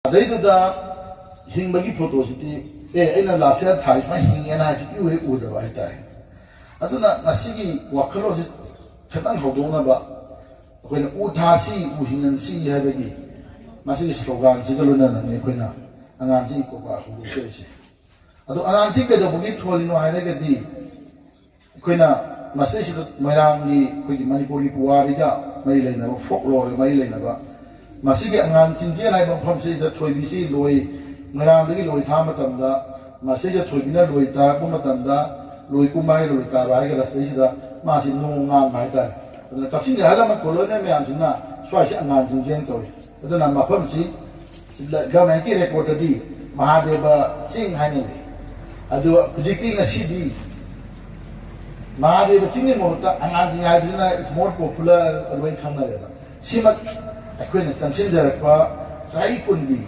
ꯑꯗꯩꯗꯨꯗ ꯍꯤꯡꯕꯒꯤ ꯐꯣꯇꯣꯁꯤꯗꯤ ꯑꯩꯅ ꯂꯥꯁ ꯏꯌꯔ ꯊꯥꯏ ꯁꯨꯃꯥꯏꯅ ꯍꯤꯡꯉꯦꯅ ꯍꯥꯏꯕꯁꯤ ꯎꯗꯕ ꯍꯥꯏꯇꯥꯔꯦ ꯑꯗꯨꯅ ꯉꯁꯤꯒꯤ ꯋꯥꯈꯜꯂꯣꯟꯁꯤ ꯈꯤꯇꯪ ꯍꯧꯗꯣꯛꯅꯕ ꯑꯩꯈꯣꯏꯅ ꯎ ꯊꯥꯁꯤ ꯎ ꯍꯤꯡꯍꯟꯁꯤ ꯍꯥꯏꯕꯒꯤ ꯃꯁꯤꯒꯤ ꯁ꯭ꯂꯣꯒꯥꯟꯁꯤꯒ ꯂꯣꯏꯅꯅꯅꯤ ꯑꯩꯈꯣꯏꯅ ꯑꯉꯥꯡꯁꯤ ꯏꯀꯣ ꯄꯥꯔꯛ ꯍꯧꯗꯣꯛꯆꯔꯤꯁꯦ ꯑꯗꯣ ꯑꯉꯥꯡꯁꯤ ꯀꯩꯗꯧꯕꯒꯤ ꯊꯣꯜꯂꯤꯅꯣ ꯍꯥꯏꯔꯒꯗꯤ ꯑꯩꯈꯣꯏꯅ ꯃꯁꯤꯁꯤꯗ ꯃꯣꯏꯔꯥꯡꯒꯤ ꯑꯩꯈꯣꯏꯒꯤ ꯃꯅꯤꯄꯨꯔꯒꯤ ꯄꯨꯋꯥꯔꯤꯒ ꯃꯔꯤ ꯂꯩꯅꯕ ꯐꯣꯛꯂꯣꯔꯒ ꯃꯔꯤ ꯂꯩꯅꯕ ꯃꯁꯤꯒꯤ ꯑꯉꯥꯡ ꯆꯤꯡꯖꯦꯜ ꯍꯥꯏꯕ ꯃꯐꯝꯁꯤꯗ ꯊꯣꯏꯕꯤꯁꯤ ꯂꯣꯏ ꯃꯣꯏꯔꯥꯡꯗꯒꯤ ꯂꯣꯏ ꯊꯥꯕ ꯃꯇꯝꯗ ꯃꯁꯤꯗ ꯊꯣꯏꯕꯤꯅ ꯂꯣꯏ ꯇꯥꯔꯛꯄ ꯃꯇꯝꯗ ꯂꯣꯏ ꯀꯨꯝꯕ ꯂꯣꯏ ꯀꯥꯕ ꯍꯥꯏꯒꯗ꯭ꯔꯥ ꯁꯤꯗꯩꯁꯤꯗ ꯃꯥꯁꯤ ꯅꯣꯡ ꯉꯥꯡꯕ ꯍꯥꯏꯇꯥꯔꯦ ꯑꯗꯨꯅ ꯀꯛꯆꯤꯡꯒꯤ ꯑꯍꯜ ꯂꯃꯟ ꯀꯣꯂꯣꯅꯤꯌꯦꯜ ꯃꯌꯥꯝꯁꯤꯅ ꯁ꯭ꯋꯥꯏꯁꯤ ꯑꯉꯥꯡ ꯆꯤꯡꯖꯦꯜ ꯀꯧꯏ ꯑꯗꯨꯅ ꯃꯐꯝꯁꯤ ꯒꯚꯔꯟꯃꯦꯟꯠꯀꯤ ꯔꯦꯀꯣꯔꯗꯇꯗꯤ ꯃꯍꯥꯗꯦꯕ ꯆꯤꯡ ꯍꯥꯏꯅ ꯂꯩ ꯑꯗꯨ ꯍꯧꯖꯤꯛꯇꯤ ꯉꯁꯤꯗꯤ ꯃꯍꯥꯗꯦꯕ ꯆꯤꯡꯒꯤ ꯃꯍꯨꯠꯇ ꯑꯉꯥꯡ ꯆꯤꯡ ꯍꯥꯏꯕꯁꯤꯅ ꯏꯁ ꯃꯣꯔ ꯄꯣꯄꯨꯂꯔ ꯂꯣꯏꯅ ꯈꯪꯅꯔꯦꯕ ꯁꯤꯃꯛ ꯑꯩꯈꯣꯏꯅ ꯆꯪꯁꯤꯟꯖꯔꯛꯄ ꯆꯍꯤ 10ꯒꯤ